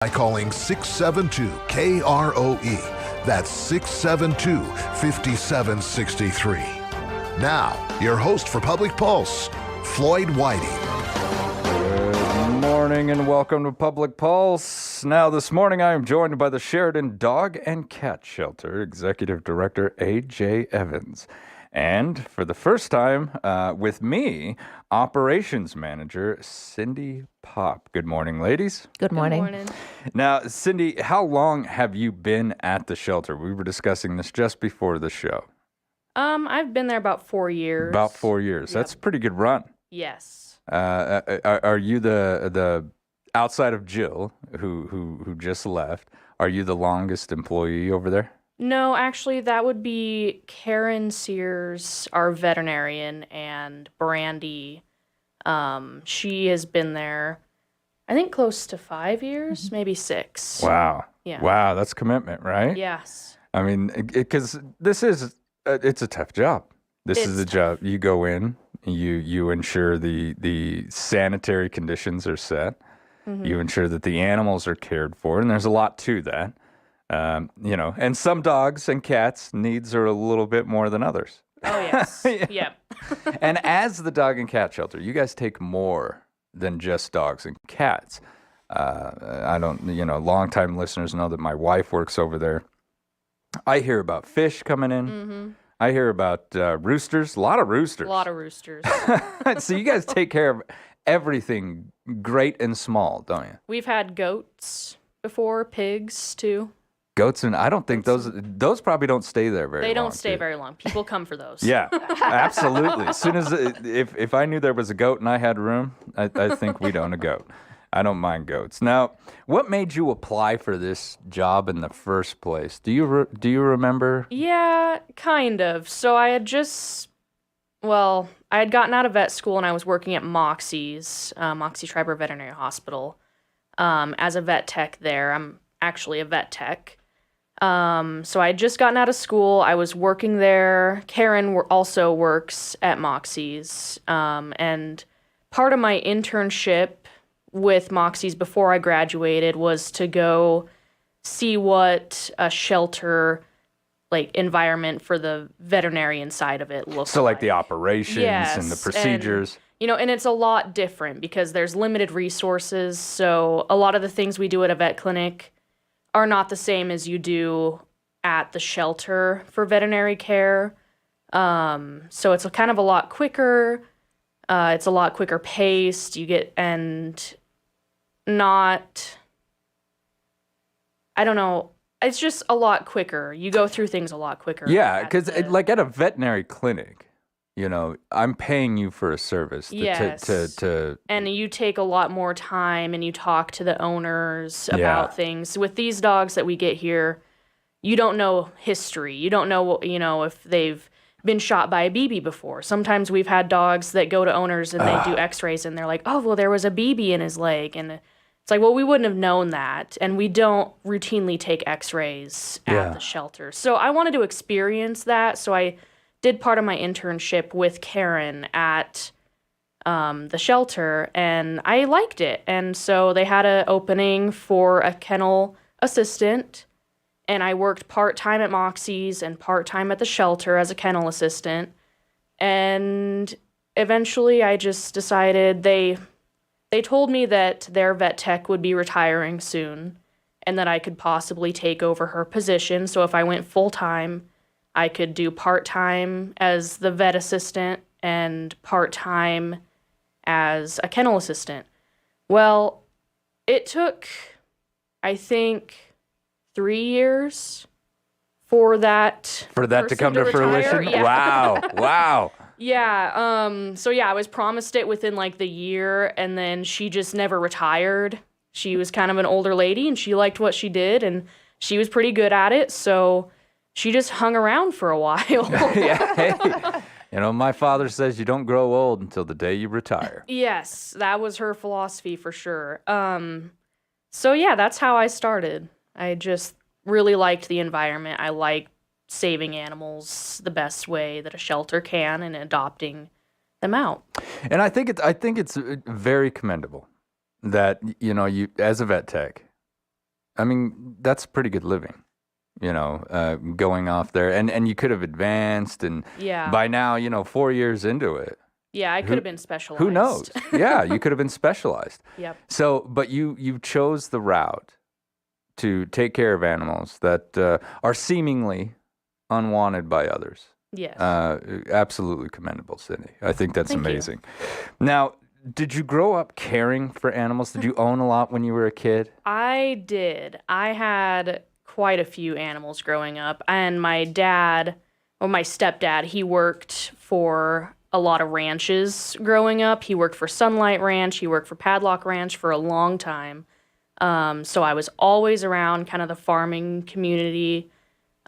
by calling 672-KROE. That's 672-5763. Now, your host for Public Pulse, Floyd Whiting. Good morning and welcome to Public Pulse. Now, this morning I am joined by the Sheridan Dog and Cat Shelter Executive Director A.J. Evans. And for the first time with me, Operations Manager Cindy Pop. Good morning, ladies. Good morning. Good morning. Now, Cindy, how long have you been at the shelter? We were discussing this just before the show. I've been there about 4 years. About 4 years. Yep. That's a pretty good run. Yes. Are you the outside of Jill, who just left? Are you the longest employee over there? No, actually, that would be Karen Sears, our veterinarian, and Brandy. She has been there, I think, close to 5 years, maybe 6. Wow. Yeah. Wow, that's commitment, right? Yes. I mean, because this is it's a tough job. This is a job. You go in, you ensure the sanitary conditions are set. Mm-hmm. You ensure that the animals are cared for, and there's a lot to that. And some dogs and cats' needs are a little bit more than others. Oh, yes. Yep. And as the dog and cat shelter, you guys take more than just dogs and cats. Longtime listeners know that my wife works over there. I hear about fish coming in. Mm-hmm. I hear about roosters, a lot of roosters. A lot of roosters. So you guys take care of everything great and small, don't you? We've had goats before, pigs, too. Goats, and I don't think those probably don't stay there very long. They don't stay very long. People come for those. Yeah, absolutely. As soon as if I knew there was a goat and I had room, I think we'd own a goat. I don't mind goats. Now, what made you apply for this job in the first place? Do you remember? Yeah, kind of. So I had gotten out of vet school and I was working at Moxie's, Moxie Schreiber Veterinary Hospital, as a vet tech there. I'm actually a vet tech. So I had just gotten out of school. I was working there. Karen also works at Moxie's. And part of my internship with Moxie's before I graduated was to go see what a shelter environment for the veterinarian side of it looks like. So like the operations and the procedures. And it's a lot different because there's limited resources. So a lot of the things we do at a vet clinic are not the same as you do at the shelter for veterinary care. So it's kind of a lot quicker. It's a lot quicker paced. It's just a lot quicker. You go through things a lot quicker. Yeah, because at a veterinary clinic, I'm paying you for a service. Yes. And you take a lot more time and you talk to the owners about things. With these dogs that we get here, you don't know history. You don't know, if they've been shot by a BB before. Sometimes we've had dogs that go to owners and they do x-rays and they're like, oh, well, there was a BB in his leg. And it's like, well, we wouldn't have known that. And we don't routinely take x-rays at the shelter. So I wanted to experience that. So I did part of my internship with Karen at the shelter, and I liked it. And so they had an opening for a kennel assistant, and I worked part-time at Moxie's and part-time at the shelter as a kennel assistant. And eventually I just decided they told me that their vet tech would be retiring soon and that I could possibly take over her position. So if I went full-time, I could do part-time as the vet assistant and part-time as a kennel assistant. Well, it took, I think, 3 years for that to come to fruition? Yeah. Wow. Yeah. So I was promised it within the year, and then she just never retired. She was kind of an older lady, and she liked what she did, and she was pretty good at it. So she just hung around for a while. Yeah. Hey, my father says you don't grow old until the day you retire. Yes, that was her philosophy for sure. That's how I started. I just really liked the environment. I liked saving animals the best way that a shelter can and adopting them out. And I think it's very commendable that you as a vet tech, I mean, that's pretty good living, going off there. And you could have advanced. And by now, 4 years into it. Yeah, I could have been specialized. Who knows? Yeah, you could have been specialized. Yep. So, but you chose the route to take care of animals that are seemingly unwanted by others. Yes. Absolutely commendable, Sydney. I think that's Thank amazing. You. Now, did you grow up caring for animals? Did you own a lot when you were a kid? I did. I had quite a few animals growing up. And my stepdad, he worked for a lot of ranches growing up. He worked for Sunlight Ranch. He worked for Padlock Ranch for a long time. So I was always around kind of the farming community.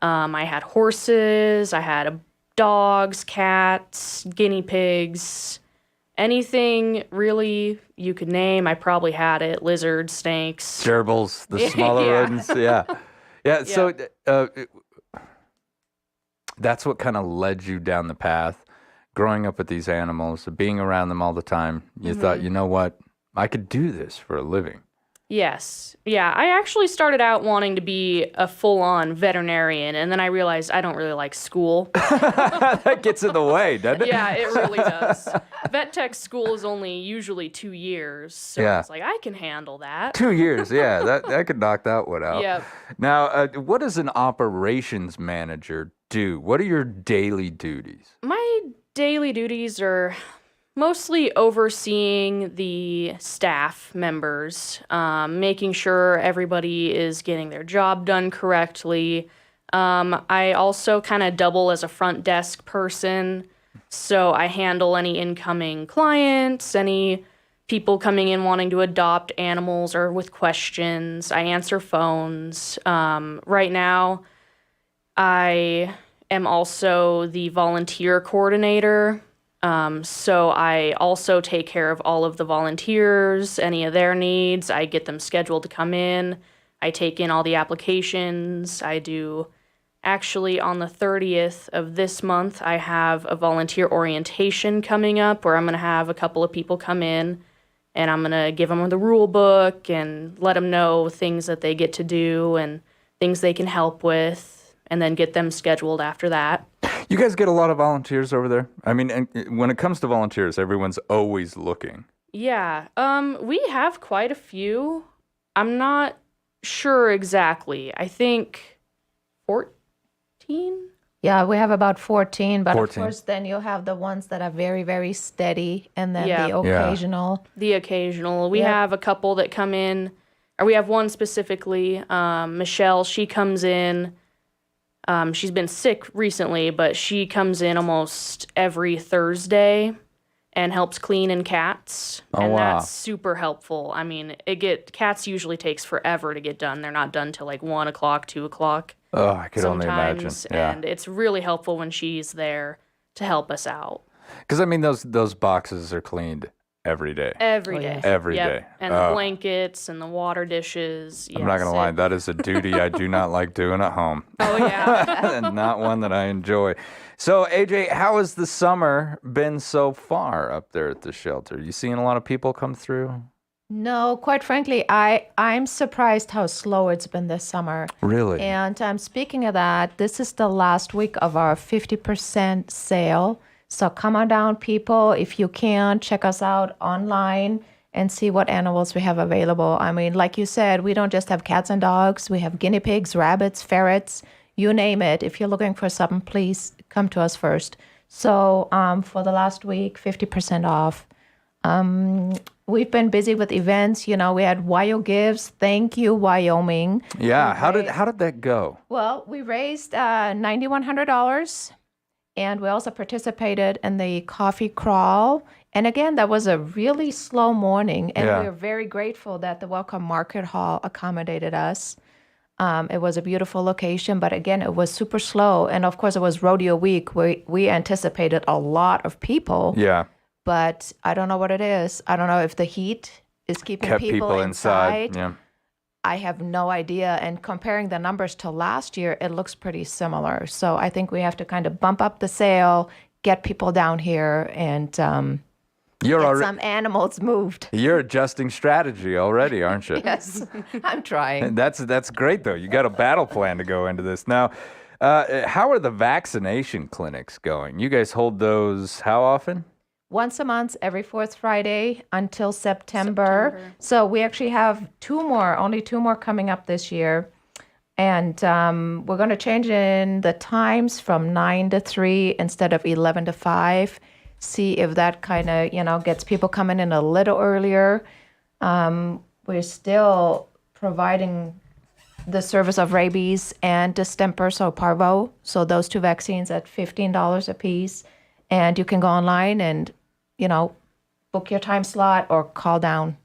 I had horses. I had dogs, cats, guinea pigs, anything really you could name. I probably had it. Lizards, snakes. Gerbils, the smaller rodents. Yeah. Yeah. So that's what kind of led you down the path. Growing up with these animals, being around them all the time, you thought, you know what? I could do this for a living. Yes. Yeah, I actually started out wanting to be a full-on veterinarian, and then I realized I don't really like school. That gets in the way, doesn't it? Yeah, it really does. Vet tech school is only usually 2 years, so it's like, I can handle that. 2 years, yeah, that could knock that one out. Yep. Now, what does an operations manager do? What are your daily duties? My daily duties are mostly overseeing the staff members, making sure everybody is getting their job done correctly. I also kind of double as a front desk person, so I handle any incoming clients, any people coming in wanting to adopt animals or with questions. I answer phones. Right now, I am also the volunteer coordinator. So I also take care of all of the volunteers, any of their needs. I get them scheduled to come in. I take in all the applications. I do, actually on the 30th of this month, I have a volunteer orientation coming up where I'm going to have a couple of people come in and I'm going to give them the rule book and let them know things that they get to do and things they can help with, and then get them scheduled after that. You guys get a lot of volunteers over there? I mean, and when it comes to volunteers, everyone's always looking. Yeah, we have quite a few. I'm not sure exactly. I think 14? Yeah, we have about 14, but 14. Of course then you have the ones that are very, very steady, and then Yeah. the occasional. The occasional. We have a couple that come in, or we have one specifically, Michelle, she comes in. She's been sick recently, but she comes in almost every Thursday and helps clean in cats. Oh, and wow. that's super helpful. I mean, cats usually takes forever to get done. They're not done till like 1 o'clock, 2 o'clock. Oh, I could only imagine. Yeah. And it's really helpful when she's there to help us out. Because, I mean, those boxes are cleaned every day. Every day. yes. Every Yep. day. And the blankets and the water dishes. I'm not going to lie. That is a duty I do not like doing at home. Oh, yeah. And not one that I enjoy. So, AJ, how has the summer been so far up there at the shelter? You seeing a lot of people come through? No, quite frankly, I'm surprised how slow it's been this summer. Really? And speaking of that, this is the last week of our 50% sale. So come on down, people. If you can, check us out online and see what animals we have available. I mean, like you said, we don't just have cats and dogs. We have guinea pigs, rabbits, ferrets, you name it. If you're looking for something, please come to us first. So for the last week, 50% off. We've been busy with events. You know, we had Wyo Gives. Thank you, Wyoming. Yeah. How did that go? Well, we raised $9,100. And we also participated in the coffee crawl. And again, that was a really slow morning. And we're very grateful that the Welcome Market Hall accommodated us. It was a beautiful location, but again, it was super slow. And of course, it was rodeo week. We anticipated a lot of people. Yeah. But I don't know what it is. I don't know if the heat is keeping Kept people inside. Yeah. I have no idea. And comparing the numbers to last year, it looks pretty similar. So I think we have to kind of bump up the sale, get people down here, and Some animals moved. You're adjusting strategy already, aren't you? Yes, I'm trying. That's great, though. You got a battle plan to go into this. Now, how are the vaccination clinics going? You guys hold those how often? Once a month, every fourth Friday until September. So we actually have only two more coming up this year. And we're going to change in the times from 9 to 3 instead of 11 to 5. See if that kind of, gets people coming in a little earlier. We're still providing the service of rabies and distemper, so parvo. So those two vaccines at $15 a piece. And you can go online and, book your time slot or call down.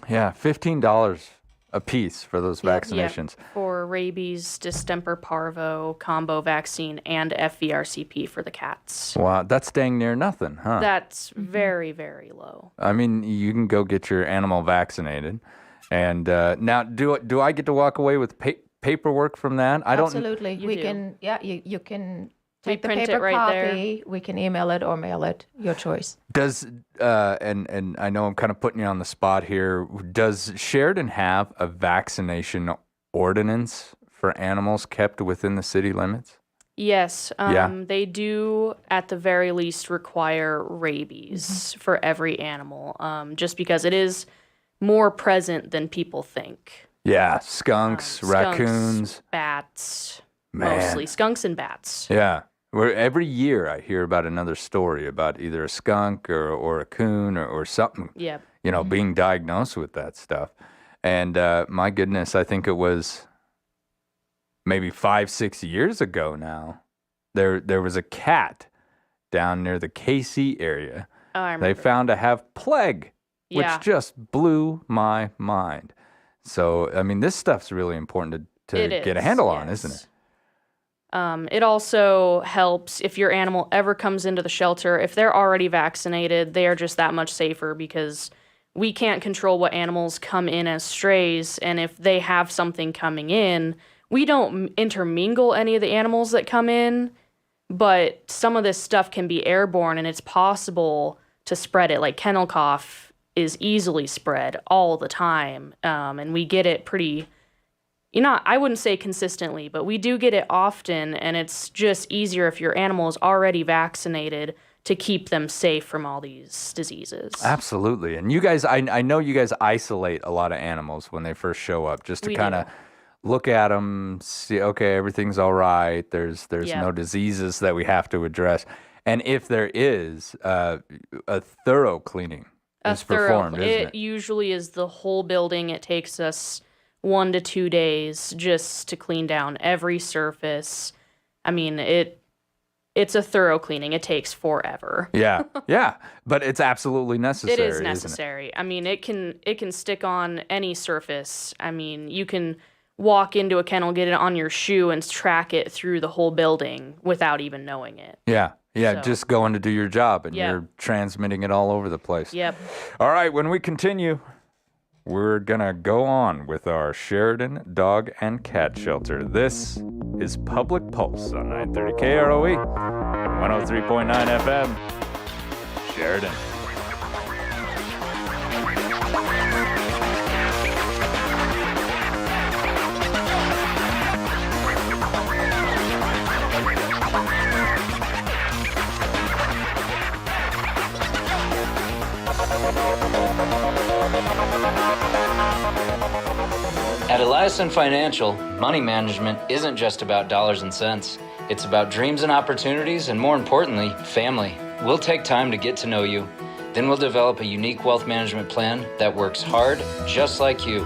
Yeah, $15 a piece for those vaccinations. Yeah, for rabies, distemper, parvo, combo vaccine, and FVRCP for the cats. Wow, that's dang near nothing, huh? That's very, very low. I mean, you can go get your animal vaccinated. And now, do I get to walk away with paperwork from that? Absolutely. You can take the print it paper right copy. there. We can email it or mail it. Your choice. Does and I know I'm kind of putting you on the spot here. Does Sheridan have a vaccination ordinance for animals kept within the city limits? Yes, they do at the very least require rabies for every animal, just because it is more present than people think. Yeah, skunks, raccoons, bats, Man. mostly skunks and bats. Yeah. Every year I hear about another story about either a skunk or a coon or something, Yep. Being diagnosed with that stuff. And my goodness, I think it was maybe 5-6 years ago now. There was a cat down near the KC area. Oh, I remember. They found to have plague, which Yeah. just blew my mind. So, I mean, this stuff's really important to get a handle on, isn't it? It also helps if your animal ever comes into the shelter. If they're already vaccinated, they are just that much safer because we can't control what animals come in as strays. And if they have something coming in, we don't intermingle any of the animals that come in. But some of this stuff can be airborne and it's possible to spread it. Like kennel cough is easily spread all the time. And we get it pretty... I wouldn't say consistently, but we do get it often, and it's just easier if your animal is already vaccinated to keep them safe from all these diseases. Absolutely. And you guys, I know you guys isolate a lot of animals when they first show up just to kind of look at them, see, okay, everything's all right. There's no diseases that we have to address. And if there is, a thorough cleaning is performed, isn't it? It usually is the whole building. It takes us 1 to 2 days just to clean down every surface. I mean, it's a thorough cleaning. It takes forever. Yeah, but it's absolutely necessary. It is necessary. I mean, it can stick on any surface. I mean, you can walk into a kennel, get it on your shoe, and track it through the whole building without even knowing it. Yeah, So. just going to do your job, and you're transmitting it all over the place. Yep. All right, when we continue, we're going to go on with our Sheridan Dog and Cat Shelter. This is Public Pulse on 930 KROE, 103.9 FM, Sheridan. At Eliason Financial, money management isn't just about dollars and cents. It's about dreams and opportunities, and more importantly, family. We'll take time to get to know you. Then we'll develop a unique wealth management plan that works hard, just like you.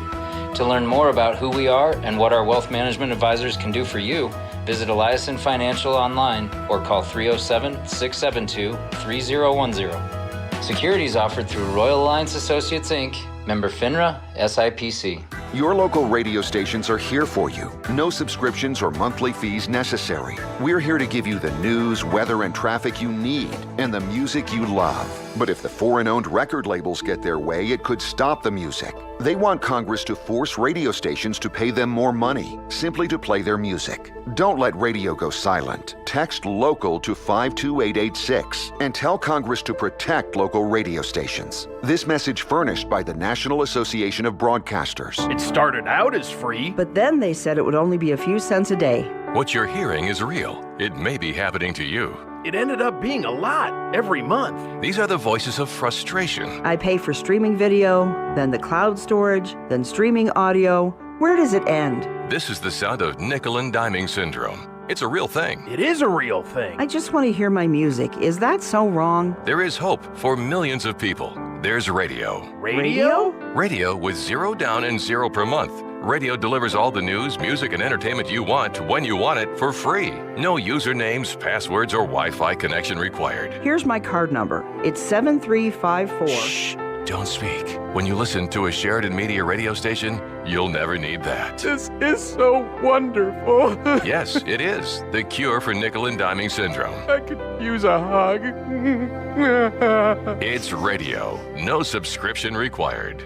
To learn more about who we are and what our wealth management advisors can do for you, visit Eliason Financial online or call 307-672-3010. Securities offered through Royal Alliance Associates, Inc., member FINRA, SIPC. Your local radio stations are here for you. No subscriptions or monthly fees necessary. We're here to give you the news, weather, and traffic you need, and the music you love. But if the foreign-owned record labels get their way, it could stop the music. They want Congress to force radio stations to pay them more money simply to play their music. Don't let radio go silent. Text LOCAL to 52886 and tell Congress to protect local radio stations. This message furnished by the National Association of Broadcasters. It started out as free, but then they said it would only be a few cents a day. What you're hearing is real. It may be happening to you. It ended up being a lot every month. These are the voices of frustration. I pay for streaming video, then the cloud storage, then streaming audio. Where does it end? This is the sound of nickel and diming syndrome. It's a real thing. It is a real thing. I just want to hear my music. Is that so wrong? There is hope for millions of people. There's radio. Radio? Radio with 0 down and 0 per month. Radio delivers all the news, music, and entertainment you want when you want it for free. No usernames, passwords, or Wi-Fi connection required. Here's my card number. It's 7354. Shh, don't speak. When you listen to a Sheridan Media radio station, you'll never need that. This is so wonderful. Yes, it is. The cure for nickel and diming syndrome. I could use a hug. It's radio. No subscription required.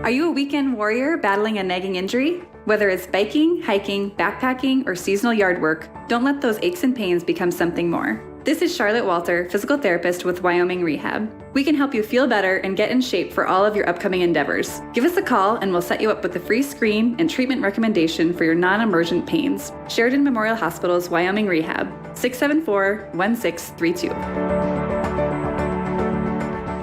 Are you a weekend warrior battling a nagging injury? Whether it's biking, hiking, backpacking, or seasonal yard work, don't let those aches and pains become something more. This is Charlotte Walter, physical therapist with Wyoming Rehab. We can help you feel better and get in shape for all of your upcoming endeavors. Give us a call and we'll set you up with a free screen and treatment recommendation for your non-emergent pains. Sheridan Memorial Hospital's Wyoming Rehab, 674-1632.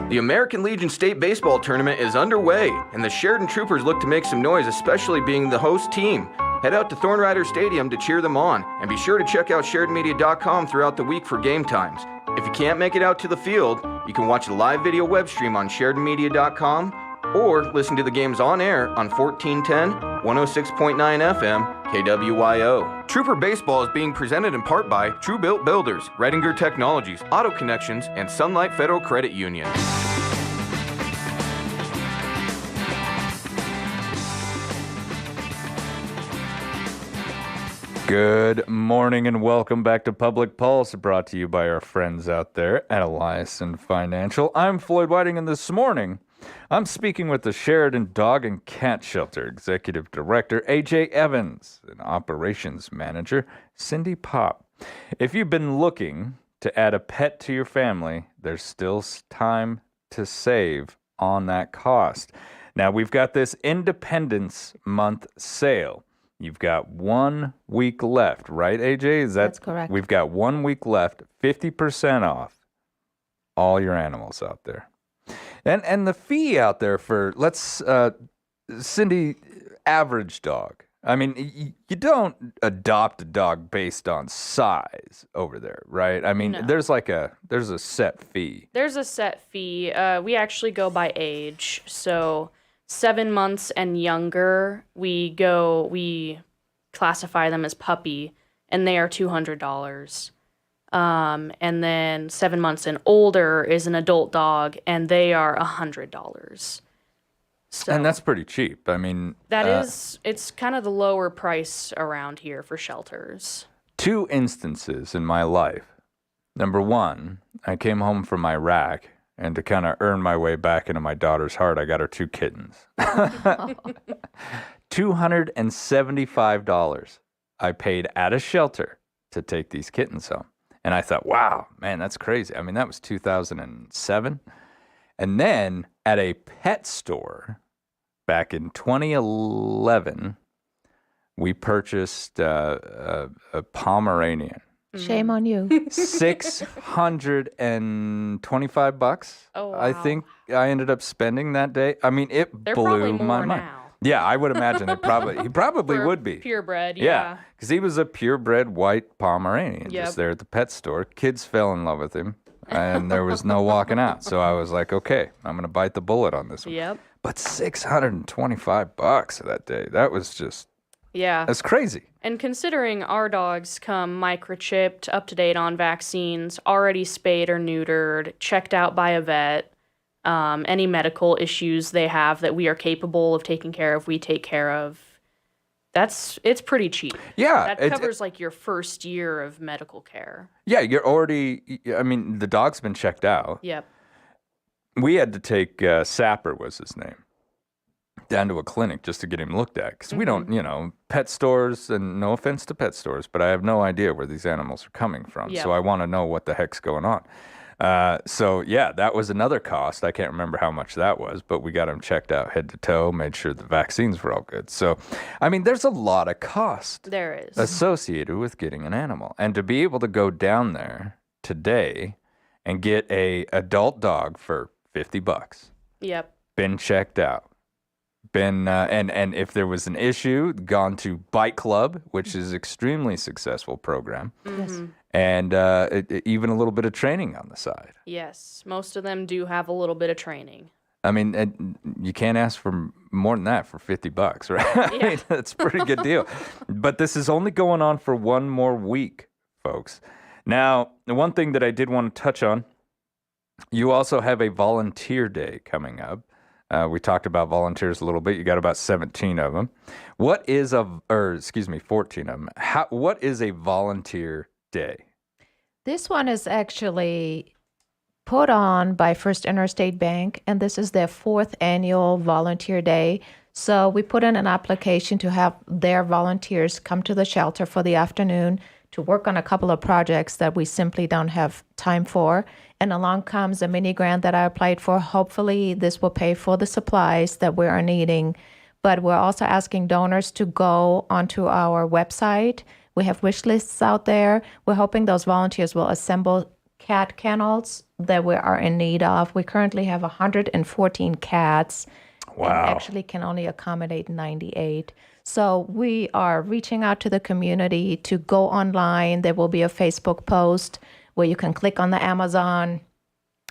The American Legion State Baseball Tournament is underway, and the Sheridan Troopers look to make some noise, especially being the host team. Head out to Thorn Rider Stadium to cheer them on, and be sure to check out SheridanMedia.com throughout the week for game times. If you can't make it out to the field, you can watch the live video web stream on SheridanMedia.com or listen to the games on air on 1410, 106.9 FM, KWYO. Trooper Baseball is being presented in part by True Built Builders, Redinger Technologies, Auto Connections, and Sunlight Federal Credit Union. Good morning and welcome back to Public Pulse, brought to you by our friends out there at Eliason Financial. I'm Floyd Whiting, and this morning I'm speaking with the Sheridan Dog and Cat Shelter Executive Director, AJ Evans, and Operations Manager, Cindy Pop. If you've been looking to add a pet to your family, there's still time to save on that cost. Now, we've got this Independence Month sale. You've got 1 week left, right, AJ? That's correct. We've got 1 week left, 50% off all your animals out there. And the fee out there for, Cindy, average dog. I mean, you don't adopt a dog based on size over there, right? I mean, No. there's a set fee. There's a set fee. We actually go by age. So 7 months and younger, we classify them as puppy, and they are $200. And then 7 months and older is an adult dog, and they are $100. So And that's pretty cheap. I mean, it's kind of the lower price around here for shelters. 2 instances in my life. Number 1, I came home from Iraq, and to kind of earn my way back into my daughter's heart, I got her 2 kittens. $275 I paid at a shelter to take these kittens home. And I thought, wow, man, that's crazy. I mean, that was 2007. And then at a pet store back in 2011, we purchased a Pomeranian. Shame on you. $625. Oh, wow. I think I ended up spending that day. I mean, it They're probably blew more my mind. now. Yeah, I would imagine he probably For would be. purebred, Yeah, because he was a purebred white Pomeranian Yep. just there at the pet store. Kids fell in love with him, and there was no walking out. So I was like, okay, I'm going to bite the bullet on this one. Yep. But $625 that day, that was just, Yeah. that's crazy. And considering our dogs come microchipped, up to date on vaccines, already spayed or neutered, checked out by a vet, any medical issues they have that we are capable of taking care of, we take care of. It's pretty cheap. Yeah. That covers like your first year of medical care. Yeah, you're already, I mean, the dog's been checked out. Yep. we had to take Sapper was his name down to a clinic just to get him looked at because we don't, pet stores, and no offense to pet stores, but I have no idea where these animals are coming from. Yep. So I want to know what the heck's going on. So yeah, that was another cost. I can't remember how much that was, but we got him checked out head to toe, made sure the vaccines were all good. So, I mean, there's a lot of cost There is. associated with getting an animal. And to be able to go down there today and get a adult dog for $50, Yep. been checked out, been and if there was an issue, gone to Bike Club, which is extremely successful program, and even a little bit of training on the side. Yes. Most of them do have a little bit of training. I mean, you can't ask for more than that for $50, right? I mean, that's a pretty good deal. But this is only going on for one more week, folks. Now, the one thing that I did want to touch on, you also have a volunteer day coming up. We talked about volunteers a little bit. You got about 17 of them. 14 of them. What is a volunteer day? This one is actually put on by First Interstate Bank, and this is their 4th annual volunteer day. So we put in an application to have their volunteers come to the shelter for the afternoon to work on a couple of projects that we simply don't have time for. And along comes a mini grant that I applied for. Hopefully, this will pay for the supplies that we are needing. But we're also asking donors to go onto our website. We have wish lists out there. We're hoping those volunteers will assemble cat kennels that we are in need of. We currently have 114 cats. Wow. And actually can only accommodate 98. So we are reaching out to the community to go online. There will be a Facebook post where you can click on the Amazon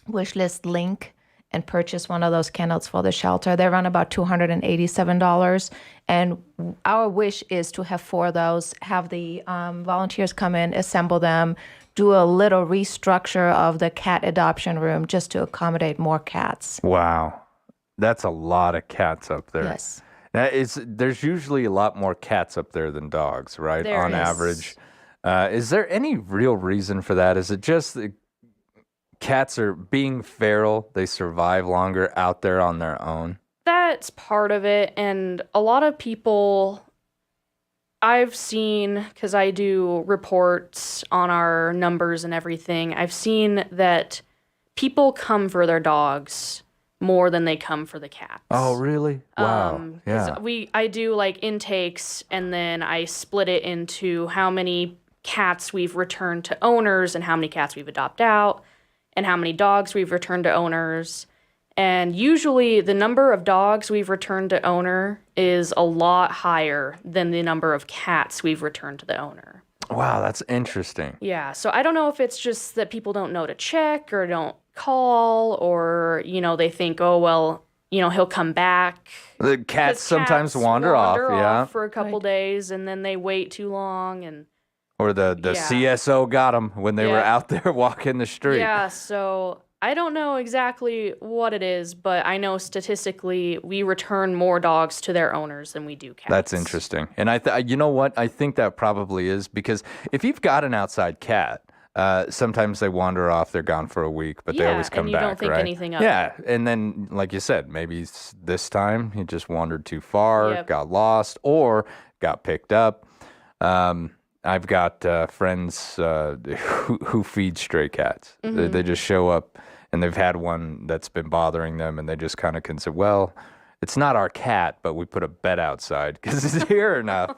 wish list link and purchase one of those kennels for the shelter. They run about $287. And our wish is to have 4 of those, have the volunteers come in, assemble them, do a little restructure of the cat adoption room just to accommodate more cats. Wow. That's a lot of cats up there. Yes. There's usually a lot more cats up there than dogs, right? There on is. average. Is there any real reason for that? Is it just that cats are being feral? They survive longer out there on their own? That's part of it. And a lot of people I've seen, because I do reports on our numbers and everything, I've seen that people come for their dogs more than they come for the cats. Oh, really? Wow. Yeah. I do like intakes, and then I split it into how many cats we've returned to owners and how many cats we've adopted out and how many dogs we've returned to owners. And usually the number of dogs we've returned to owner is a lot higher than the number of cats we've returned to the owner. Wow, that's interesting. Yeah, so I don't know if it's just that people don't know to check or don't call, or, they think, oh, well, he'll come back. The cats sometimes wander off, yeah. For a couple days, and then they wait too long, or the CSO got them when they were out there walking the street. Yeah, so I don't know exactly what it is, but I know statistically we return more dogs to their owners than we do cats. That's interesting. And you know what? I think that probably is because if you've got an outside cat, sometimes they wander off, they're gone for a week, but they always come back, right? Yeah, and you don't think anything of it. Yeah, and then, like you said, maybe this time he just wandered too far, got lost, or got picked up. I've got friends who feed stray cats. Mm-hmm. They just show up, and they've had one that's been bothering them, and they just kind of can say, well, it's not our cat, but we put a bed outside because it's here enough,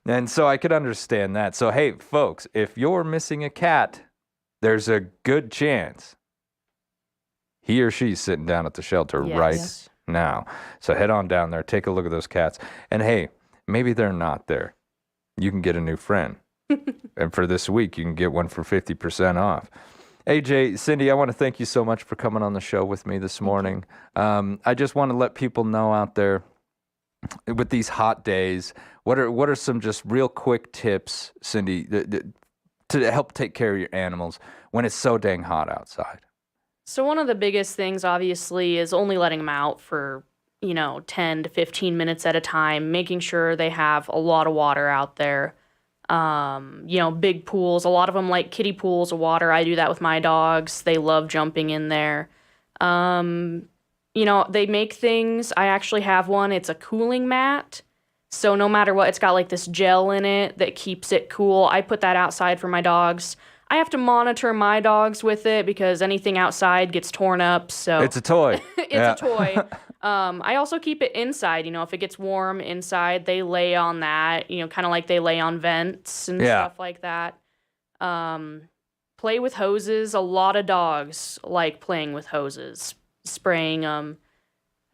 And so I could understand that. So, hey, folks, if you're missing a cat, there's a good chance he or she's sitting down at the shelter right now. So head on down there, take a look at those cats. And, hey, maybe they're not there. You can get a new friend. And for this week, you can get one for 50% off. AJ, Cindy, I want to thank you so much for coming on the show with me this morning. I just want to let people know out there with these hot days, what are some just real quick tips, Cindy, to help take care of your animals when it's so dang hot outside? So one of the biggest things, obviously, is only letting them out for 10 to 15 minutes at a time, making sure they have a lot of water out there. Big pools. A lot of them like kiddie pools of water. I do that with my dogs. They love jumping in there. They make things. I actually have one. It's a cooling mat. So no matter what, it's got like this gel in it that keeps it cool. I put that outside for my dogs. I have to monitor my dogs with it because anything outside gets torn up. So it's a toy. It's a toy. I also keep it inside. If it gets warm inside, they lay on that, kind of like they lay on vents and stuff like that. Play with hoses. A lot of dogs like playing with hoses, spraying them.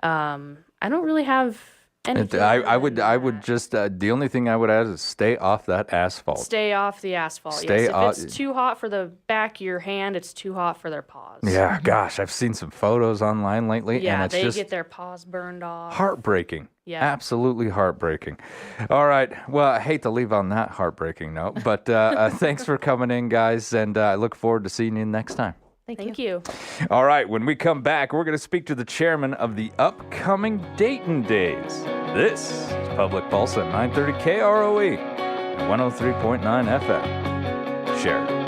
I don't really have anything. I would just, the only thing I would add is stay off that asphalt. Stay off the asphalt. If it's too hot for the back of your hand, it's too hot for their paws. Yeah, gosh, I've seen some photos online lately. Yeah, and it's they just get their paws burned off. heartbreaking. Yeah. Absolutely heartbreaking. All right. Well, I hate to leave on that heartbreaking note, but thanks for coming in, guys, and I look forward to seeing you next time. Thank you. All right, when we come back, we're going to speak to the chairman of the upcoming Dayton Days. This is Public Pulse at 930 KROE and 103.9 FM. Sheridan.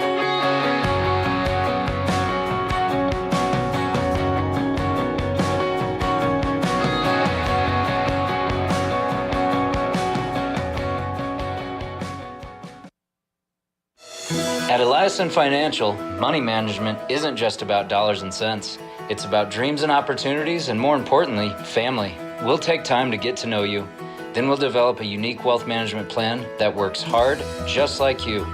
At Eliason Financial, money management isn't just about dollars and cents. It's about dreams and opportunities, and more importantly, family. We'll take time to get to know you. Then we'll develop a unique wealth management plan that works hard, just like you.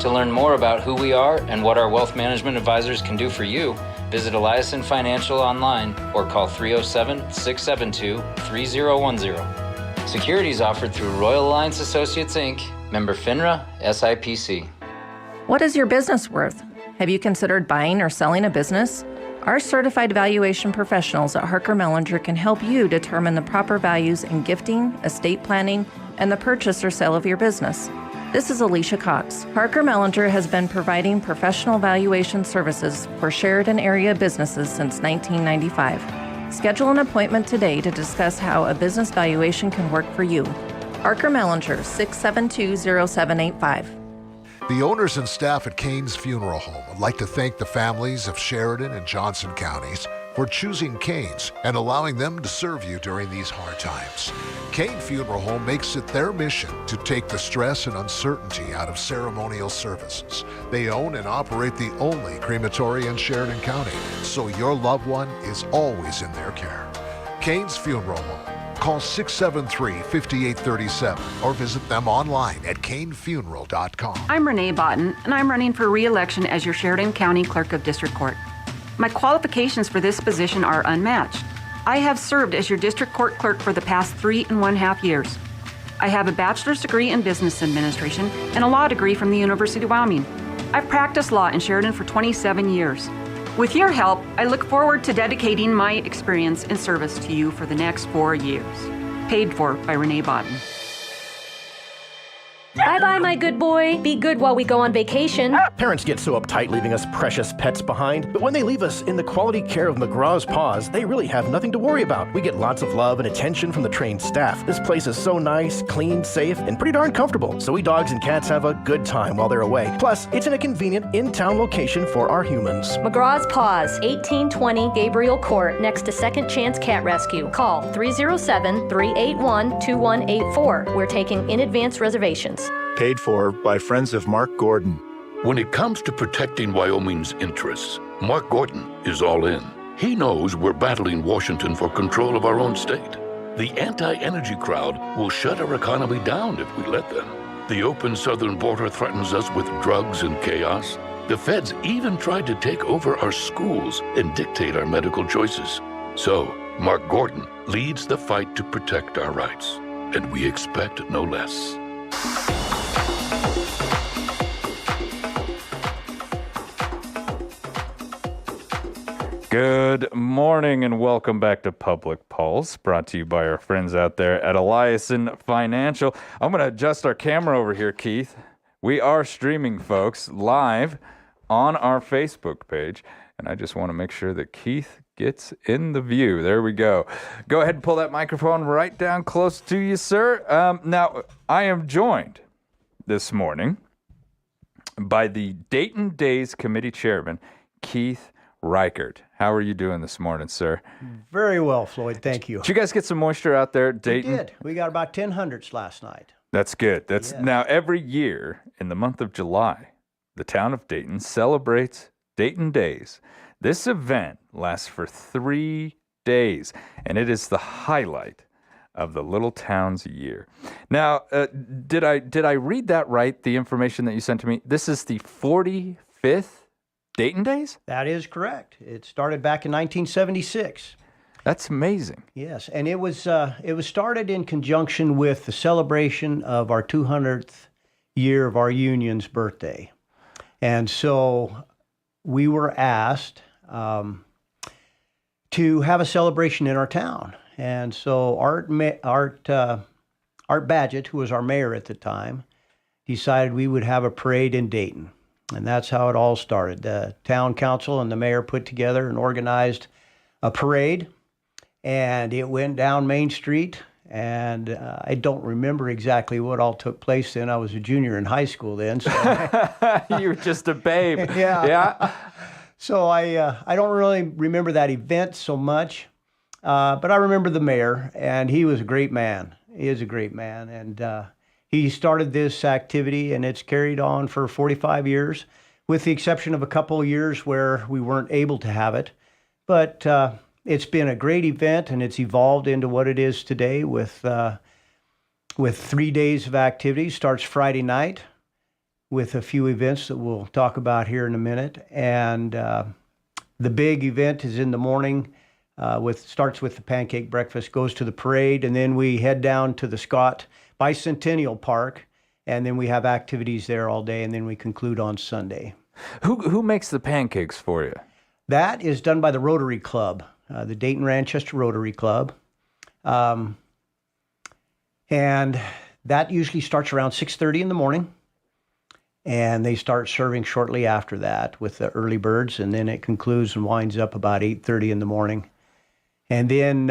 To learn more about who we are and what our wealth management advisors can do for you, visit Eliason Financial online or call 307-672-3010. Securities offered through Royal Alliance Associates, Inc., member FINRA, SIPC. What is your business worth? Have you considered buying or selling a business? Our certified valuation professionals at Harker Mellinger can help you determine the proper values in gifting, estate planning, and the purchase or sale of your business. This is Alicia Cox. Harker Mellinger has been providing professional valuation services for Sheridan area businesses since 1995. Schedule an appointment today to discuss how a business valuation can work for you. Harker Mellinger, 672-0785. The owners and staff at Kane's Funeral Home would like to thank the families of Sheridan and Johnson counties for choosing Kane's and allowing them to serve you during these hard times. Kane Funeral Home makes it their mission to take the stress and uncertainty out of ceremonial services. They own and operate the only crematory in Sheridan County, so your loved one is always in their care. Kane's Funeral Home. Call 673-5837 or visit them online at canefuneral.com. I'm Renee Botten, and I'm running for re-election as your Sheridan County Clerk of District Court. My qualifications for this position are unmatched. I have served as your District Court Clerk for the past 3.5 years. I have a bachelor's degree in business administration and a law degree from the University of Wyoming. I've practiced law in Sheridan for 27 years. With your help, I look forward to dedicating my experience and service to you for the next 4 years. Paid for by Renee Botten. Bye-bye, my good boy. Be good while we go on vacation. Parents get so uptight leaving us precious pets behind, but when they leave us in the quality care of McGraw's Paws, they really have nothing to worry about. We get lots of love and attention from the trained staff. This place is so nice, clean, safe, and pretty darn comfortable, so we dogs and cats have a good time while they're away. Plus, it's in a convenient in-town location for our humans. McGraw's Paws, 1820 Gabriel Court, next to Second Chance Cat Rescue. Call 307-381-2184. We're taking in-advance reservations. Paid for by friends of Mark Gordon. When it comes to protecting Wyoming's interests, Mark Gordon is all in. He knows we're battling Washington for control of our own state. The anti-energy crowd will shut our economy down if we let them. The open southern border threatens us with drugs and chaos. The feds even tried to take over our schools and dictate our medical choices. So, Mark Gordon leads the fight to protect our rights, and we expect no less. Good morning and welcome back to Public Pulse, brought to you by our friends out there at Eliason Financial. I'm going to adjust our camera over here, Keith. We are streaming, folks, live on our Facebook page, and I just want to make sure that Keith gets in the view. There we go. Go ahead and pull that microphone right down close to you, sir. Now, I am joined this morning by the Dayton Days Committee Chairman, Keith Reichert. How are you doing this morning, sir? Very well, Floyd. Thank you. Did you guys get some moisture out there at Dayton? We did. We got about 10 hundredths last night. That's good. Now every year in the month of July, the town of Dayton celebrates Dayton Days. This event lasts for 3 days, and it is the highlight of the little town's year. Now, did I read that right? The information that you sent to me. This is the 45th Dayton Days? That is correct. It started back in 1976. That's amazing. Yes, and it was started in conjunction with the celebration of our 200th year of our union's birthday, and so we were asked to have a celebration in our town. And so Art Badgett, who was our mayor at the time, decided we would have a parade in Dayton. And that's how it all started. The town council and the mayor put together and organized a parade, and it went down Main Street. And I don't remember exactly what all took place then. I was a junior in high school then. So you were just a babe. Yeah. So I don't really remember that event so much. But I remember the mayor, and he was a great man. He is a great man. And he started this activity, and it's carried on for 45 years, with the exception of a couple of years where we weren't able to have it. But it's been a great event, and it's evolved into what it is today with 3 days of activity. Starts Friday night with a few events that we'll talk about here in a minute. And the big event is in the morning. Starts with the pancake breakfast, goes to the parade, and then we head down to the Scott Bicentennial Park, and then we have activities there all day, and then we conclude on Sunday. Who makes the pancakes for you? That is done by the Rotary Club, the Dayton Ranchester Rotary Club, and that usually starts around 6:30 in the morning, and they start serving shortly after that with the early birds, and then it concludes and winds up about 8:30 in the morning. And then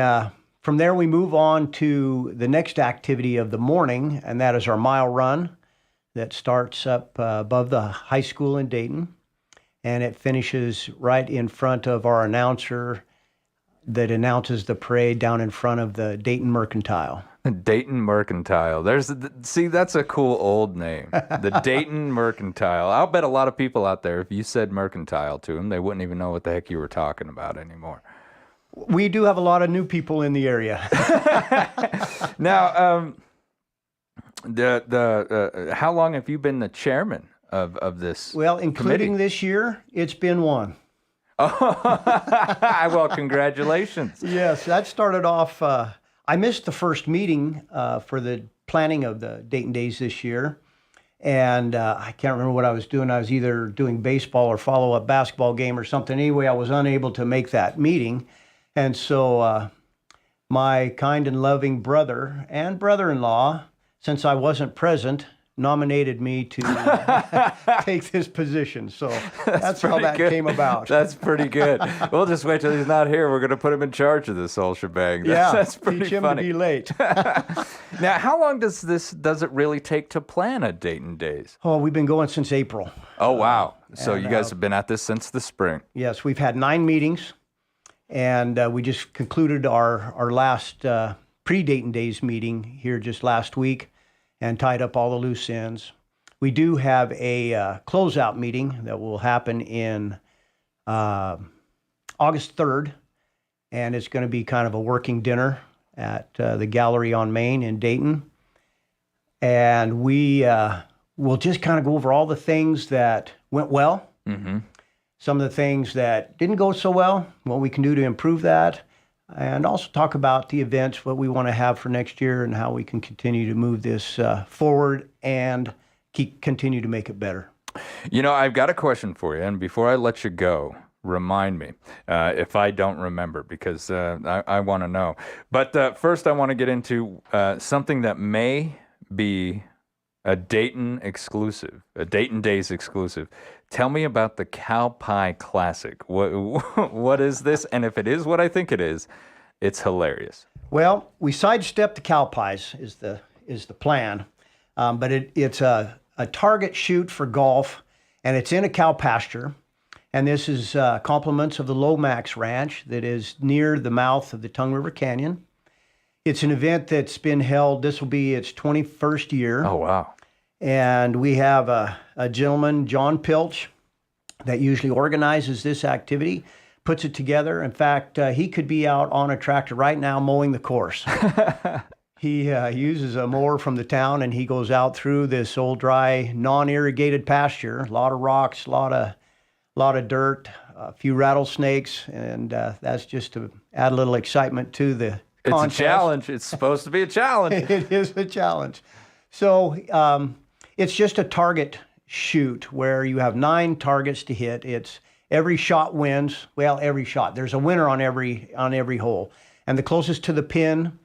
from there, we move on to the next activity of the morning, and that is our mile run that starts up above the high school in Dayton, and it finishes right in front of our announcer that announces the parade down in front of the Dayton Mercantile. Dayton Mercantile. See, that's a cool old name. The Dayton Mercantile. I'll bet a lot of people out there, if you said Mercantile to them, they wouldn't even know what the heck you were talking about anymore. We do have a lot of new people in the area. Now, how long have you been the chairman of this? Well, including committee? this year, it's been one. Well, congratulations. Yes, that started off. I missed the first meeting for the planning of the Dayton Days this year. And I can't remember what I was doing. I was either doing baseball or follow-up basketball game or something. Anyway, I was unable to make that meeting. And so my kind and loving brother and brother-in-law, since I wasn't present, nominated me to take this position. So that's how that came about. That's pretty good. We'll just wait till he's not here. We're going to put him in charge of this whole shebang. That's pretty teach him funny. to be late. Now, how long does it really take to plan a Dayton Days? Oh, we've been going since April. Oh, wow. So you guys have been at this since the spring. Yes, we've had 9 meetings, and we just concluded our last pre-Dayton Days meeting here just last week and tied up all the loose ends. We do have a closeout meeting that will happen in August 3rd, and it's going to be kind of a working dinner at the Gallery on Main in Dayton. And we will just kind of go over all the things that went well, some of the things that didn't go so well, what we can do to improve that, and also talk about the events, what we want to have for next year, and how we can continue to move this forward and continue to make it better. You know, I've got a question for you, and before I let you go, remind me if I don't remember, because I want to know. But first, I want to get into something that may be a Dayton exclusive, a Dayton Days exclusive. Tell me about the Cow Pie Classic. What is this? And if it is what I think it is, it's hilarious. Well, we sidestepped the cow pies is the plan, but it's a target shoot for golf, and it's in a cow pasture. And this is compliments of the Lomax Ranch that is near the mouth of the Tongue River Canyon. It's an event that's been held, this will be its 21st year. Oh, wow. And we have a gentleman, John Pilch, that usually organizes this activity, puts it together. In fact, he could be out on a tractor right now mowing the course. He uses a mower from the town, and he goes out through this old, dry, non-irrigated pasture. A lot of rocks, a lot of dirt, a few rattlesnakes, and that's just to add a little excitement to the contest. It's a challenge. It's supposed to be a challenge. It is a challenge. So it's just a target shoot where you have 9 targets to hit. It's every shot wins. Well, every shot. There's a winner on every hole, and the closest to the pin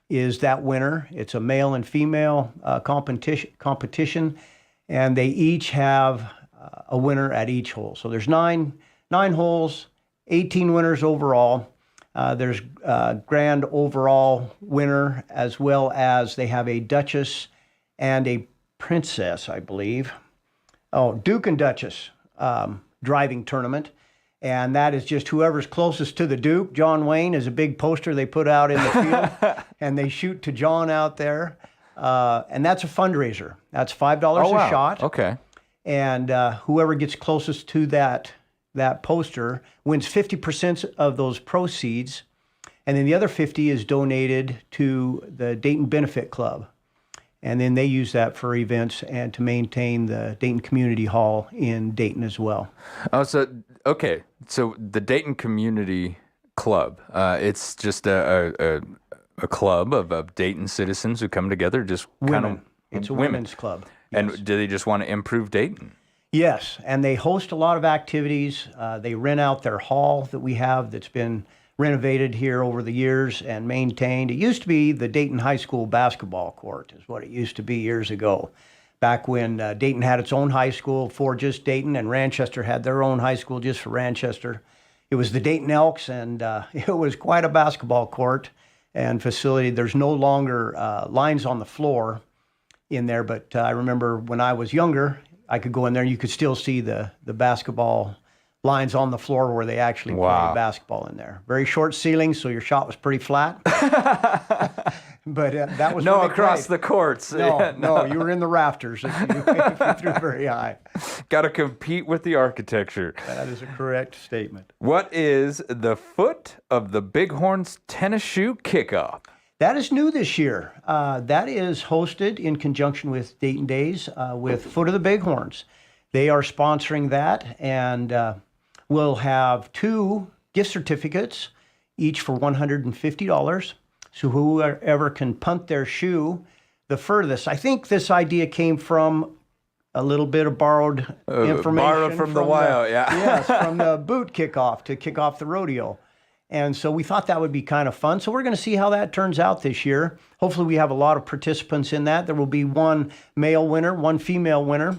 is that winner. It's a male and female competition, and they each have a winner at each hole. So there's nine holes, 18 winners overall. There's a grand overall winner, as well as they have a Duchess and a Princess, I believe. Oh, Duke and Duchess driving tournament. And that is just whoever's closest to the Duke. John Wayne is a big poster they put out in the field, and they shoot to John out there. And that's a fundraiser. That's $5 a shot. Okay. And whoever gets closest to that poster wins 50% of those proceeds. And then the other 50 is donated to the Dayton Benefit Club. And then they use that for events and to maintain the Dayton Community Hall in Dayton as well. Oh, so, okay. So the Dayton Community Club, it's just a club of Dayton citizens who come together, just kind of It's a women's club. And yes. do they just want to improve Dayton? Yes, and they host a lot of activities. They rent out their hall that we have that's been renovated here over the years and maintained. It used to be the Dayton High School basketball court is what it used to be years ago, back when Dayton had its own high school for just Dayton, and Ranchester had their own high school just for Ranchester. It was the Dayton Elks, and it was quite a basketball court and facility. There's no longer lines on the floor in there, but I remember when I was younger, I could go in there and you could still see the basketball lines on the floor where they actually played basketball in there. Very short ceiling, so your shot was pretty flat. But that was no across the courts. No, you were in the rafters if you threw very high. Got to compete with the architecture. That is a correct statement. What is the Foot of the Bighorns tennis shoe kickoff? That is new this year. That is hosted in conjunction with Dayton Days with Foot of the Bighorns. They are sponsoring that, and we'll have 2 gift certificates, each for $150. So whoever can punt their shoe the furthest. I think this idea came from a little bit of borrowed information. Borrowed from the wild, yeah. Yes, from the boot kickoff to kick off the rodeo. And so we thought that would be kind of fun. So we're going to see how that turns out this year. Hopefully we have a lot of participants in that. There will be 1 male winner, 1 female winner.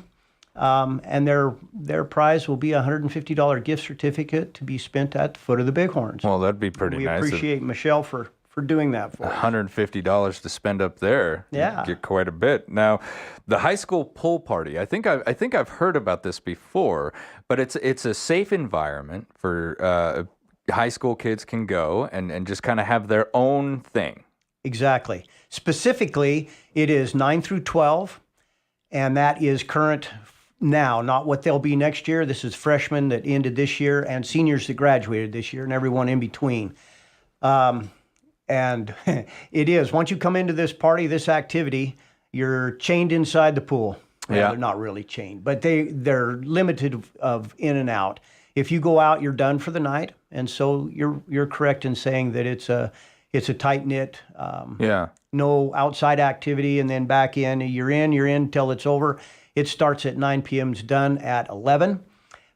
And their prize will be a $150 gift certificate to be spent at the Foot of the Bighorns. Well, that'd be pretty we nice. We appreciate Michelle for doing that for us. $150 to spend up there. Yeah. You get quite a bit. Now, the high school pool party, I think I've heard about this before, but it's a safe environment for high school kids can go and just kind of have their own thing. Exactly. Specifically, it is 9 through 12, and that is current now, not what they'll be next year. This is freshmen that ended this year and seniors that graduated this year and everyone in between. And it is, once you come into this party, this activity, you're chained inside the pool. Well, Yeah. They're not really chained, but they're limited of in and out. If you go out, you're done for the night. And so you're correct in saying that it's a tight-knit, no outside activity, and then back in. You're in till it's over. It starts at 9 p.m. It's done at 11.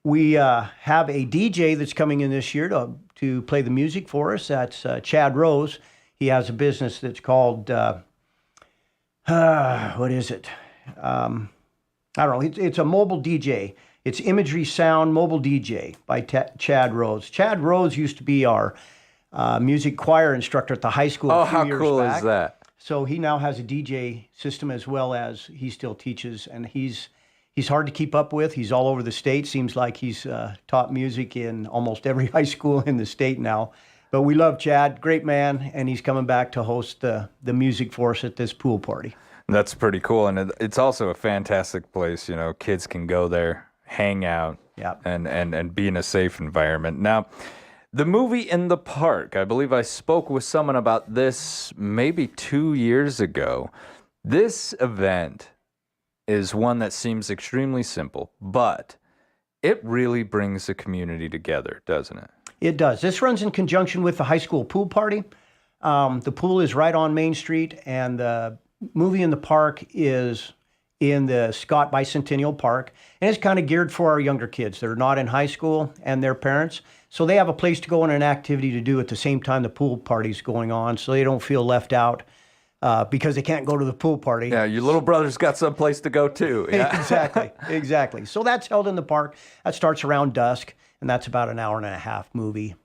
We have a DJ that's coming in this year to play the music for us. That's Chad Rose. He has a business that's called, what is it? I don't know. It's a mobile DJ. It's Imagery Sound Mobile DJ by Chad Rose. Chad Rose used to be our music choir instructor at the high school a few years back. Oh, how cool is that? So he now has a DJ system as well as he still teaches, and he's He's hard to keep up with. He's all over the state. Seems like he's taught music in almost every high school in the state now. But we love Chad, great man, and he's coming back to host the music for us at this pool party. That's pretty cool, and it's also a fantastic place. You know, kids can go there, hang out, and be in a safe environment. Now, the movie In the Park, I believe I spoke with someone about this maybe 2 years ago. This event is one that seems extremely simple, but it really brings the community together, doesn't it? It does. This runs in conjunction with the high school pool party. The pool is right on Main Street, and the movie In the Park is in the Scott Bicentennial Park, and it's kind of geared for our younger kids. They're not in high school, and their parents, so they have a place to go and an activity to do at the same time the pool party's going on, so they don't feel left out because they can't go to the pool party. Yeah, your little brother's got someplace to go too. Yeah. Exactly. So that's held in the park. That starts around dusk, and that's about an hour and a half movie.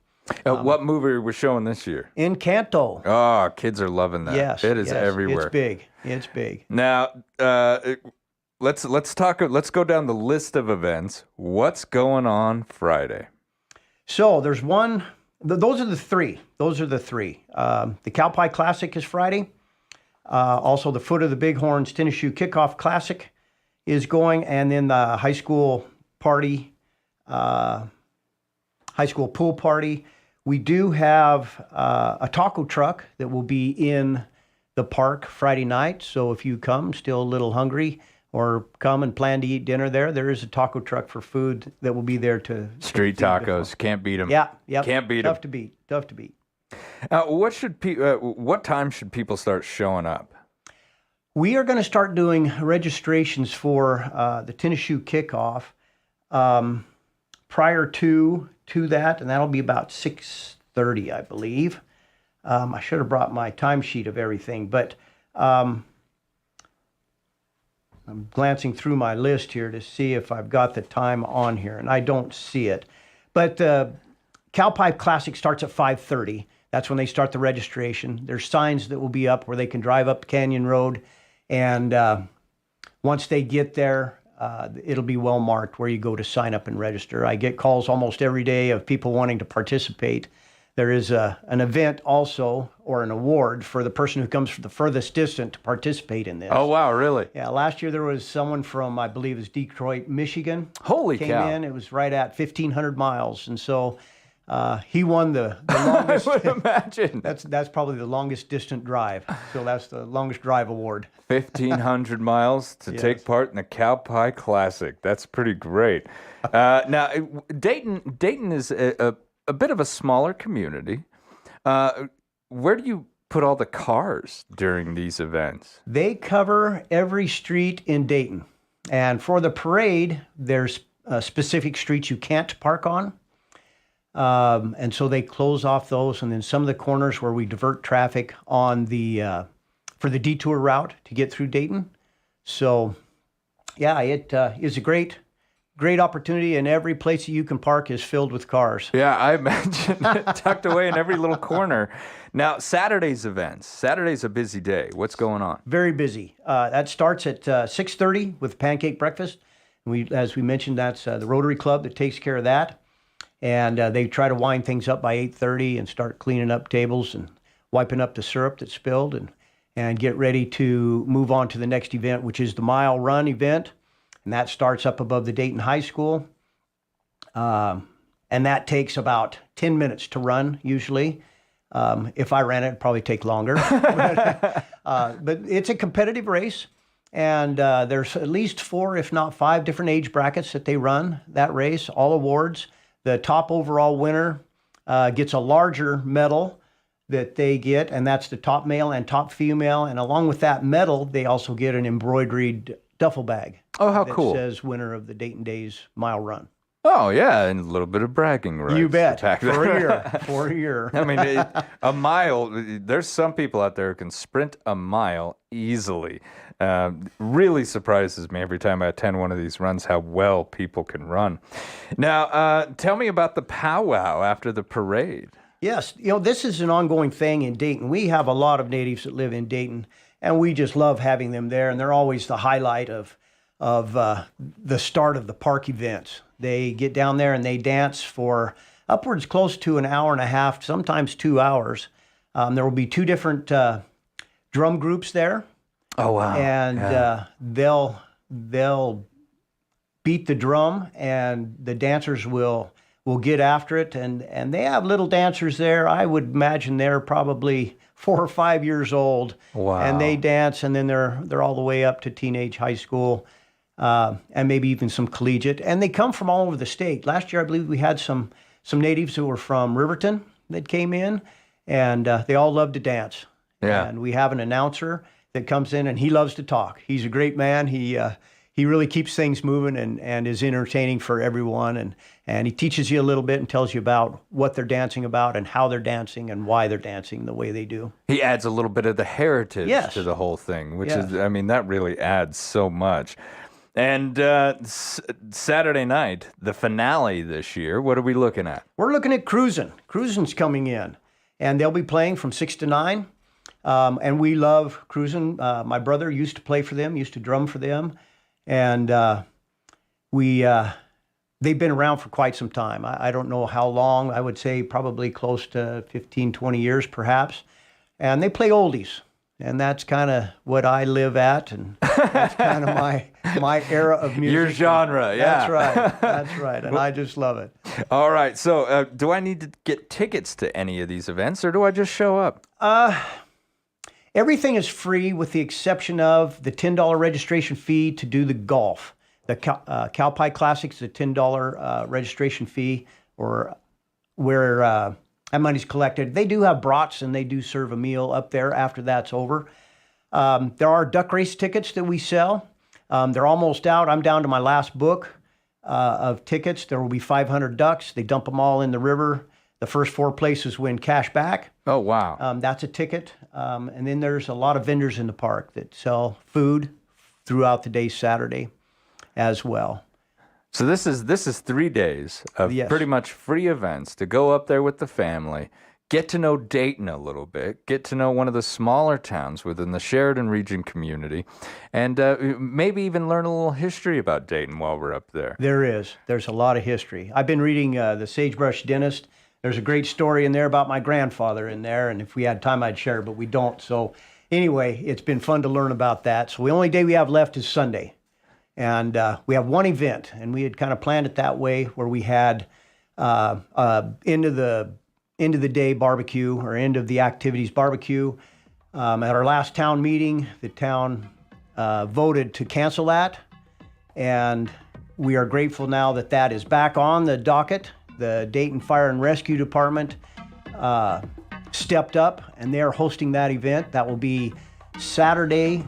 What movie we're showing this year? Encanto. Oh, kids are loving that. Yes, it is everywhere. It's big. Now, let's go down the list of events. What's going on Friday? So there's one. Those are the three. The Cow Pie Classic is Friday. Also, the Foot of the Bighorns Tennis Shoe Kickoff Classic is going, and then the high school party. High school pool party. We do have a taco truck that will be in the park Friday night. So if you come still a little hungry or come and plan to eat dinner there is a taco truck for food that will be there to street tacos. Can't beat them. Yeah. Can't beat them. Tough to beat. What time should people start showing up? We are going to start doing registrations for the tennis shoe kickoff prior to that, and that'll be about 6:30, I believe. I should have brought my timesheet of everything, but I'm glancing through my list here to see if I've got the time on here, and I don't see it. But Cow Pie Classic starts at 5:30. That's when they start the registration. There's signs that will be up where they can drive up Canyon Road, and once they get there, it'll be well marked where you go to sign up and register. I get calls almost every day of people wanting to participate. There is an event also, or an award, for the person who comes from the furthest distance to participate in this. Oh, wow, really? Yeah, last year there was someone from, I believe it was Detroit, Michigan. Holy came cow. in. It was right at 1,500 miles. And so he won the longest. I would imagine. That's probably the longest distant drive. So that's the longest drive award. 1,500 miles to take part in the Cow Pie Classic. That's pretty great. Now, Dayton is a bit of a smaller community. Where do you put all the cars during these events? They cover every street in Dayton. And for the parade, there's specific streets you can't park on. And so they close off those. And then some of the corners where we divert traffic on the for the detour route to get through Dayton. So, yeah, it is a great opportunity, and every place that you can park is filled with cars. Yeah, I imagine tucked away in every little corner. Now, Saturday's events. Saturday's a busy day. What's going on? Very busy. That starts at 6:30 with pancake breakfast. As we mentioned, that's the Rotary Club that takes care of that. And they try to wind things up by 8:30 and start cleaning up tables and wiping up the syrup that's spilled and get ready to move on to the next event, which is the mile run event. And that starts up above the Dayton High School. And that takes about 10 minutes to run, usually. If I ran it, it'd probably take longer. But it's a competitive race. And there's at least 4, if not 5, different age brackets that they run that race, all awards. The top overall winner gets a larger medal that they get, and that's the top male and top female. And along with that medal, they also get an embroidered duffel bag. Oh, how that cool. Says winner of the Dayton Days mile run. Oh, yeah, and a little bit of bragging rights. You bet. For a year. I mean, a mile, there's some people out there who can sprint a mile easily. Really surprises me every time I attend one of these runs how well people can run. Now, tell me about the powwow after the parade. Yes, this is an ongoing thing in Dayton. We have a lot of natives that live in Dayton, and we just love having them there, and they're always the highlight of the start of the park events. They get down there and they dance for upwards close to an hour and a half, sometimes 2 hours. There will be 2 different drum groups there. Oh, wow. And they'll beat the drum, and the dancers will get after it. And they have little dancers there. I would imagine they're probably 4 or 5 years old. Wow. And they dance, and then they're all the way up to teenage high school, and maybe even some collegiate. And they come from all over the state. Last year, I believe we had some natives who were from Riverton that came in, and they all love to dance. Yeah. And we have an announcer that comes in, and he loves to talk. He's a great man. He really keeps things moving and is entertaining for everyone. And he teaches you a little bit and tells you about what they're dancing about and how they're dancing and why they're dancing the way they do. He adds a little bit of the heritage Yes. to the whole thing, which Yes. is, I mean, that really adds so much. And Saturday night, the finale this year, what are we looking at? We're looking at Cruisin'. Cruisin's coming in, and they'll be playing from 6 to 9. And we love Cruisin'. My brother used to play for them, used to drum for them. And they've been around for quite some time. I don't know how long. I would say probably close to 15, 20 years perhaps. And they play oldies. And that's kind of what I live at. And that's kind of my era of music. Your genre, yeah. That's right. That's right. And I just love it. All right. So do I need to get tickets to any of these events, or do I just show up? Everything is free with the exception of the $10 registration fee to do the golf. The Cowpie Classic is a $10 registration fee, or where that money's collected. They do have brats, and they do serve a meal up there after that's over. There are duck race tickets that we sell. They're almost out. I'm down to my last book of tickets. There will be 500 ducks. They dump them all in the river. The first 4 places win cash back. Oh, wow. That's a ticket. And then there's a lot of vendors in the park that sell food throughout the day Saturday as well. So this is 3 days of pretty much free events to go up there with the family, get to know Dayton a little bit, get to know one of the smaller towns within the Sheridan region community, and maybe even learn a little history about Dayton while we're up there. There's a lot of history. I've been reading The Sagebrush Dentist. There's a great story in there about my grandfather in there, and if we had time, I'd share, but we don't. So anyway, it's been fun to learn about that. So the only day we have left is Sunday. And we have one event, and we had kind of planned it that way, where we had end of the day barbecue, or end of the activities barbecue. At our last town meeting, the town voted to cancel that, and we are grateful now that that is back on the docket. The Dayton Fire and Rescue Department stepped up, and they are hosting that event. That will be Saturday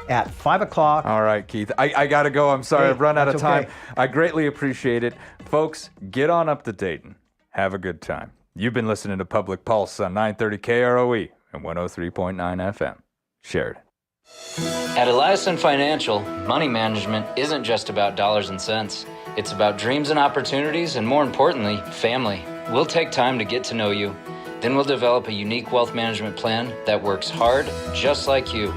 at 5 o'clock. All right, Keith. I got to go. I'm sorry. I've run out of time. Okay. I greatly appreciate it. Folks, get on up to Dayton. Have a good time. You've been listening to Public Pulse on 930 KROE and 103.9 FM. Sheridan. At Eliason Financial, money management isn't just about dollars and cents. It's about dreams and opportunities, and more importantly, family. We'll take time to get to know you. Then we'll develop a unique wealth management plan that works hard, just like you.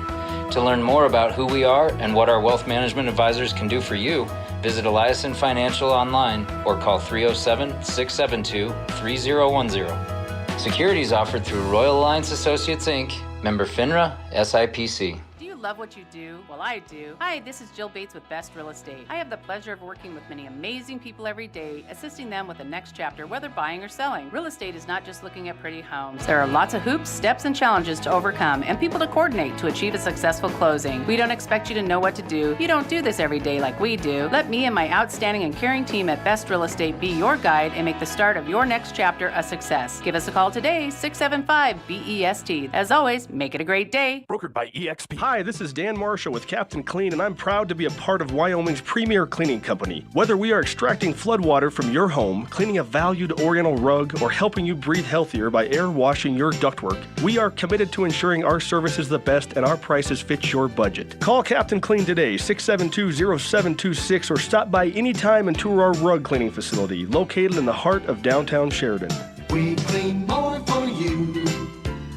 To learn more about who we are and what our wealth management advisors can do for you, visit Eliason Financial online or call 307-672-3010. Securities offered through Royal Alliance Associates, Inc., member FINRA, SIPC. Love what you do? Well, I do. Hi, this is Jill Bates with Best Real Estate. I have the pleasure of working with many amazing people every day, assisting them with the next chapter, whether buying or selling. Real estate is not just looking at pretty homes. There are lots of hoops, steps, and challenges to overcome, and people to coordinate to achieve a successful closing. We don't expect you to know what to do. You don't do this every day like we do. Let me and my outstanding and caring team at Best Real Estate be your guide and make the start of your next chapter a success. Give us a call today, 675-BEST. As always, make it a great day. Brokered by EXP. Hi, this is Dan Marshall with Captain Clean, and I'm proud to be a part of Wyoming's premier cleaning company. Whether we are extracting floodwater from your home, cleaning a valued oriental rug, or helping you breathe healthier by air washing your ductwork, we are committed to ensuring our service is the best and our prices fit your budget. Call Captain Clean today, 672-0726, or stop by anytime and tour our rug cleaning facility located in the heart of downtown Sheridan. We clean more for you.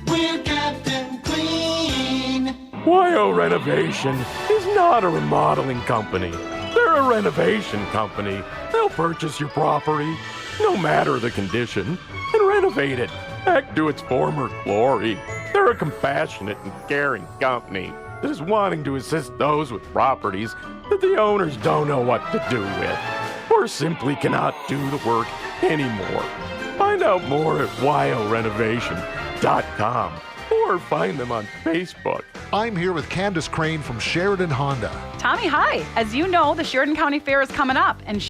We're Captain Clean. YO Renovation is not a remodeling company. They're a renovation company. They'll purchase your property, no matter the condition, and renovate it back to its former glory. They're a compassionate and caring company that is wanting to assist those with properties that the owners don't know what to do with, or simply cannot do the work anymore. Find out more at yorenovation.com or find them on Facebook. I'm here with Candace Crane from Sheridan Honda. Tommy, hi. As you know, the Sheridan County Fair is coming up, and